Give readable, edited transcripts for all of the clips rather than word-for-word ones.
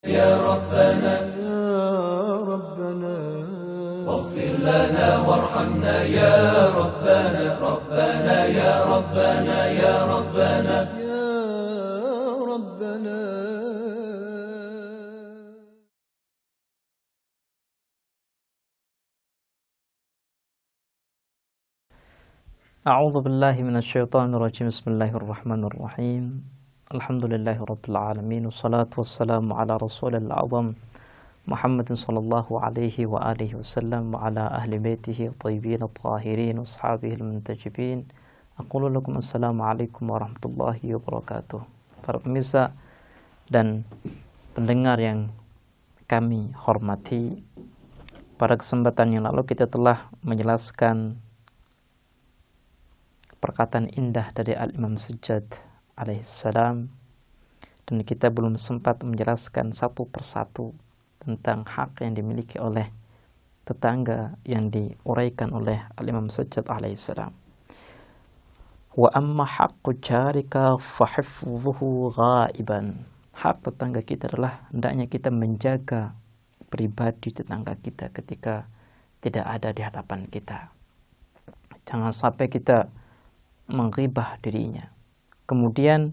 يا ربنا واغفر لنا وارحمنا يا ربنا ربنا يا ربنا يا ربنا يا ربنا. أعوذ بالله من الشيطان الرجيم. بسم الله الرحمن الرحيم. الحمد لله رب العالمين والصلاة والسلام على رسول الأعظم محمد صلى الله عليه وآله وسلم وعلى أهل بيته الطيبين الطاهرين وأصحابه المنتجبين. أقول لكم السلام عليكم ورحمة الله وبركاته. Para pemirsa dan pendengar yang kami hormati, pada kesempatan yang lalu kita telah menjelaskan perkataan indah dari Al-Imam Sajjad alaihissalam, dan kita belum sempat menjelaskan satu persatu tentang hak yang dimiliki oleh tetangga yang diuraikan oleh Al-Imam Sajjad alaihissalam. Wa amma haqqu jarika fahifdhuhu ghaiban. Hak tetangga kita adalah hendaknya kita menjaga pribadi tetangga kita ketika tidak ada di hadapan kita. Jangan sampai kita menghibah dirinya. Kemudian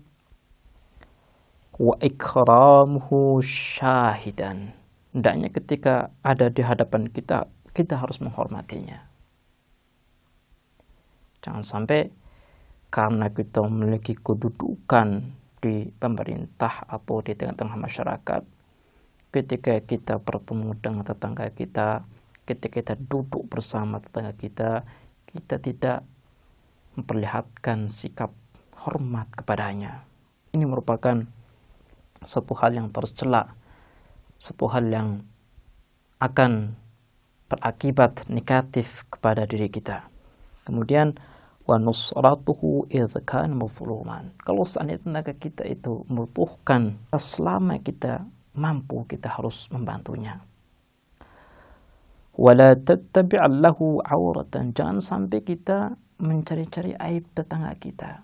wa ikramuhu syahidan. Hendaknya ketika ada di hadapan kita, kita harus menghormatinya. Jangan sampai karena kita memiliki kedudukan di pemerintah atau di tengah-tengah masyarakat, ketika kita bertemu dengan tetangga kita, ketika kita duduk bersama tetangga kita, kita tidak memperlihatkan sikap hormat kepadanya. Ini merupakan satu hal yang tercela, satu hal yang akan berakibat negatif kepada diri kita. Kemudian wa nusratuhu idz kana mazluman. Kalau seandainya tenaga kita itu membutuhkan, selama kita mampu, kita harus membantunya. Wala tattabi' lahu 'auratan. Jangan sampai kita mencari-cari aib tetangga kita.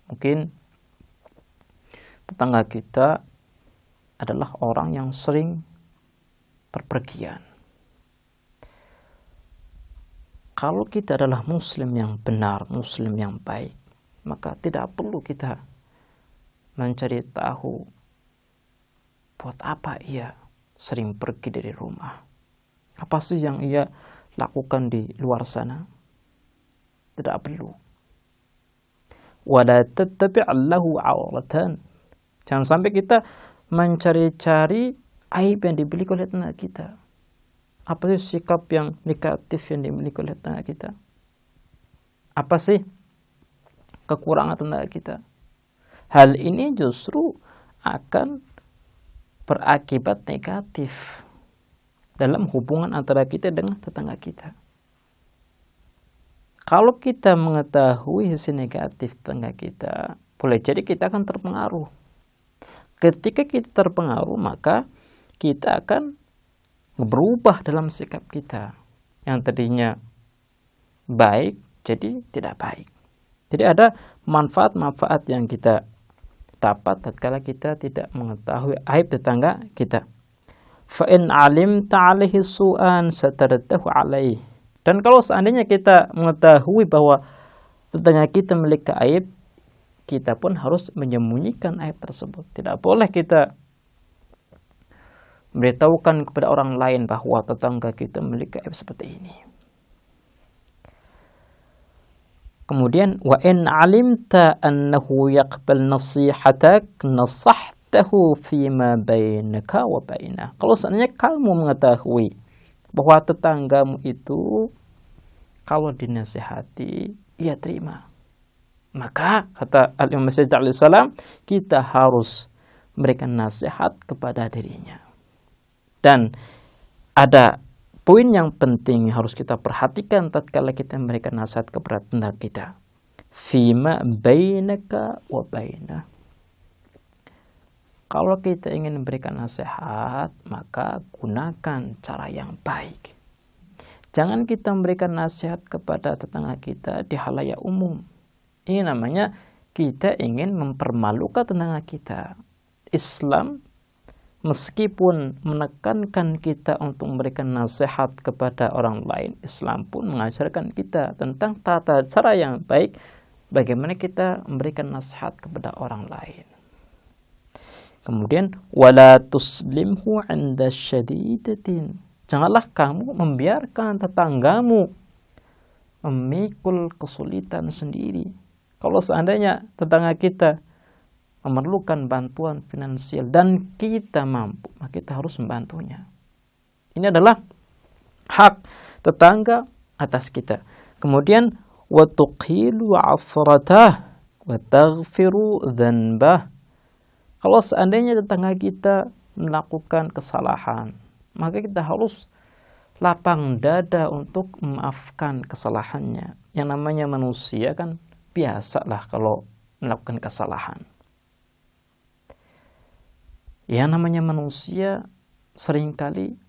Mungkin tetangga kita adalah orang yang sering berpergian. Kalau kita adalah muslim yang benar, muslim yang baik, maka tidak perlu kita mencari tahu buat apa ia sering pergi dari rumah. Apa sih yang ia lakukan di luar sana? Tidak perlu. Wala tattabi' lahu 'auratan. Jangan sampai kita mencari-cari aib yang dimiliki oleh tetangga kita. Apa sih sikap yang negatif yang dimiliki oleh tetangga kita? Apa sih kekurangan tetangga kita? Hal ini justru akan berakibat negatif dalam hubungan antara kita dengan tetangga kita. Kalau kita mengetahui sisi negatif tetangga kita, boleh jadi kita akan terpengaruh. Ketika kita terpengaruh, maka kita akan berubah dalam sikap kita. Yang tadinya baik, jadi tidak baik. Jadi ada manfaat-manfaat yang kita dapat tatkala kita tidak mengetahui aib tetangga kita. Fa in 'alimta 'alaihi su'an satartahu 'alaihi. Dan kalau seandainya kita mengetahui bahwa tetangga kita memiliki aib, kita pun harus menyembunyikan aib tersebut. Tidak boleh kita memberitahukan kepada orang lain bahwa tetangga kita memiliki aib seperti ini. Kemudian wa in 'alimta annahu yaqbal nasihatak nasahtahu fima bainaka wa bainah. Kalau seandainya kamu mengetahui bahwa tetanggamu itu kalau dinasihati ia terima, maka kata Al-Imam Sajjad alaihissalam, kita harus memberikan nasihat kepada dirinya. Dan ada poin yang penting yang harus kita perhatikan tatkala kita memberikan nasihat kepada tetangga kita. Fima bainaka wa bainah. Kalau kita ingin memberikan nasihat, maka gunakan cara yang baik. Jangan kita memberikan nasihat kepada tetangga kita di halayak umum. Ini namanya kita ingin mempermalukan tetangga kita. Islam meskipun menekankan kita untuk memberikan nasihat kepada orang lain, Islam pun mengajarkan kita tentang tata cara yang baik bagaimana kita memberikan nasihat kepada orang lain. Kemudian wala tuslimhu 'inda syadidatin. Janganlah kamu membiarkan tetanggamu memikul kesulitan sendiri. Kalau seandainya tetangga kita memerlukan bantuan finansial dan kita mampu, maka kita harus membantunya. Ini adalah hak tetangga atas kita. Kemudian wa tuqilu 'athratah wa taghfiru dzanbah. Kalau seandainya tetangga kita melakukan kesalahan, maka kita harus lapang dada untuk memaafkan kesalahannya. Yang namanya manusia kan biasalah kalau melakukan kesalahan. Yang namanya manusia seringkali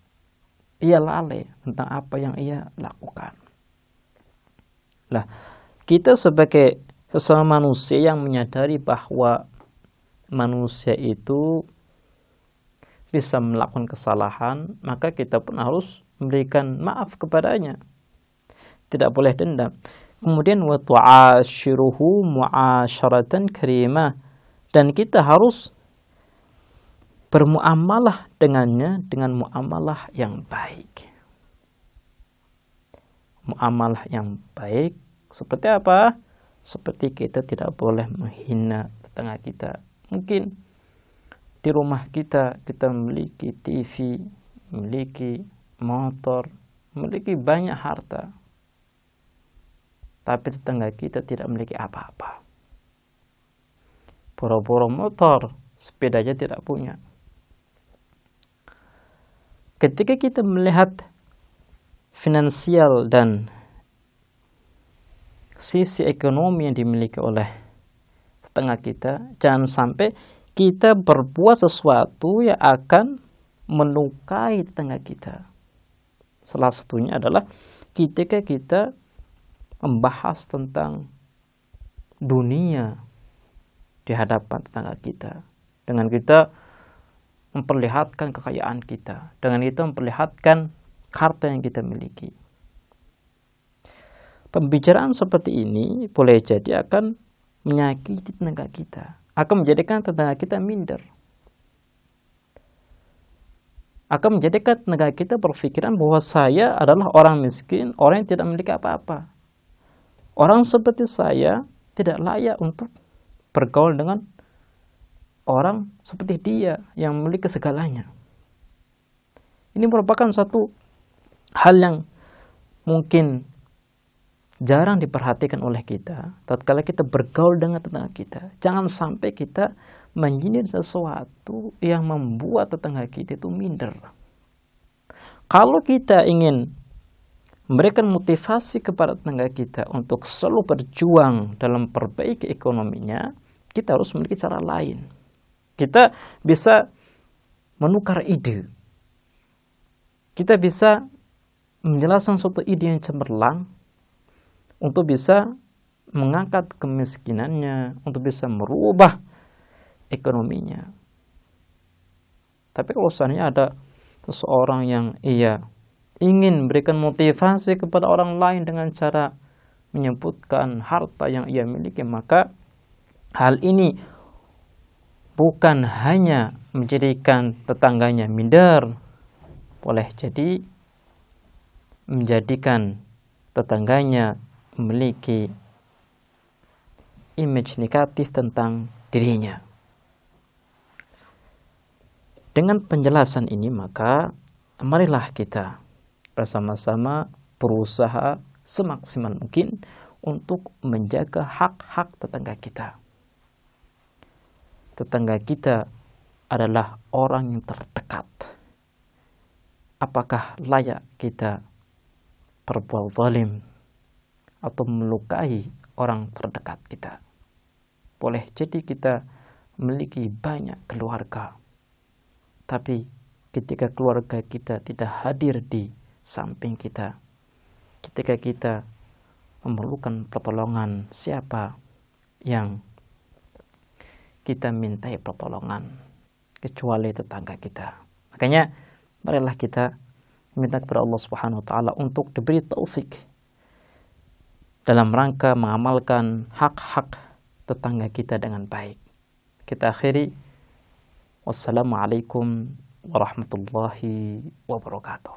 ia lalai tentang apa yang ia lakukan. Lah, kita sebagai sesama manusia yang menyadari bahwa manusia itu bisa melakukan kesalahan, maka kita pun harus memberikan maaf kepadanya. Tidak boleh dendam. Kemudian wa tu'ashiruhu mu'asyaratan karimah, dan kita harus bermuamalah dengannya dengan muamalah yang baik. Muamalah yang baik seperti apa? Seperti kita tidak boleh menghina tetangga kita. Mungkin di rumah kita memiliki TV, memiliki motor, memiliki banyak harta, tapi tetangga kita tidak memiliki apa-apa. Boro-boro motor, sepedanya tidak punya. Ketika kita melihat finansial dan sisi ekonomi yang dimiliki oleh tetangga kita, jangan sampai kita berbuat sesuatu yang akan melukai tetangga kita. Salah satunya adalah ketika kita membahas tentang dunia di hadapan tetangga kita, dengan kita memperlihatkan kekayaan kita, dengan kita memperlihatkan harta yang kita miliki. Pembicaraan seperti ini boleh jadi akan menyakiti tetangga kita, akan menjadikan tetangga kita minder, akan menjadikan tetangga kita berpikiran bahwa saya adalah orang miskin, orang yang tidak memiliki apa-apa. Orang seperti saya tidak layak untuk bergaul dengan orang seperti dia yang memiliki segalanya. Ini merupakan satu hal yang mungkin jarang diperhatikan oleh kita tatkala kita bergaul dengan tetangga kita. Jangan sampai kita menyindir sesuatu yang membuat tetangga kita itu minder. Kalau kita ingin memberikan motivasi kepada tetangga kita untuk selalu berjuang dalam perbaiki ekonominya, kita harus memiliki cara lain. Kita bisa menukar ide. Kita bisa menjelaskan suatu ide yang cemerlang untuk bisa mengangkat kemiskinannya, untuk bisa merubah ekonominya. Tapi kalau seandainya ada seseorang yang ia ingin memberikan motivasi kepada orang lain dengan cara menyebutkan harta yang ia miliki, maka hal ini bukan hanya menjadikan tetangganya minder, boleh jadi menjadikan tetangganya memiliki image negatif tentang dirinya. Dengan penjelasan ini, maka marilah kita bersama-sama berusaha semaksimal mungkin untuk menjaga hak-hak tetangga kita. Tetangga kita adalah orang yang terdekat. Apakah layak kita berbuat zalim atau melukai orang terdekat kita? Boleh jadi kita memiliki banyak keluarga, tapi ketika keluarga kita tidak hadir di samping kita, ketika kita memerlukan pertolongan, siapa yang kita mintai pertolongan? kecuali tetangga kita. Makanya marilah kita minta kepada Allah Subhanahu wa taala untuk diberi taufik dalam rangka mengamalkan hak-hak tetangga kita dengan baik. Kita akhiri, wassalamualaikum warahmatullahi wabarakatuh.